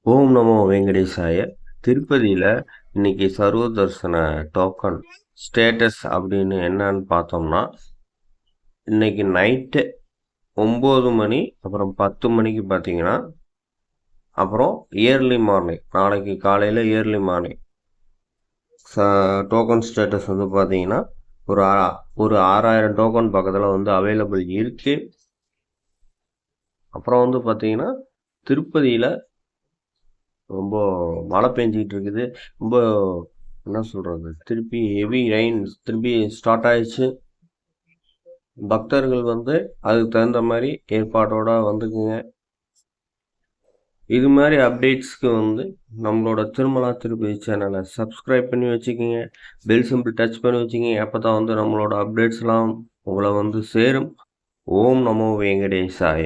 ஓம் நமோ வெங்கடேசாய. திருப்பதியில் இன்னைக்கு சர்வ தரிசன டோக்கன் ஸ்டேட்டஸ் அப்படின்னு என்னன்னு பார்த்தோம்னா, இன்னைக்கு நைட்டு 9 மணி அப்புறம் 10 மணிக்கு பார்த்தீங்கன்னா, அப்புறம் ஏர்லி மார்னிங் நாளைக்கு காலையில் ஏர்லி மார்னிங் டோக்கன் ஸ்டேட்டஸ் வந்து பார்த்தீங்கன்னா ஒரு 6000 டோக்கன் பக்கத்தில் வந்து அவைலபிள் இருக்கு. அப்புறம் வந்து பார்த்தீங்கன்னா திருப்பதியில் ரொம்ப மழை பெஞ்சிக்கிட்டு இருக்குது. ரொம்ப என்ன சொல்கிறது, திருப்பி ஹெவி ரெயின் திருப்பி ஸ்டார்ட் ஆயிடுச்சு. பக்தர்கள் வந்து அதுக்கு தகுந்த மாதிரி ஏற்பாட்டோட வந்துக்குங்க. இது மாதிரி அப்டேட்ஸ்க்கு வந்து நம்மளோட திருமலா திருப்பதி சேனலை சப்ஸ்கிரைப் பண்ணி வச்சுக்கோங்க. பெல் சிம்பிள் டச் பண்ணி வச்சுக்கோங்க. அப்போ தான் வந்து நம்மளோட அப்டேட்ஸ்லாம் உங்களை வந்து சேரும். ஓம் நமோ வெங்கடேசாய.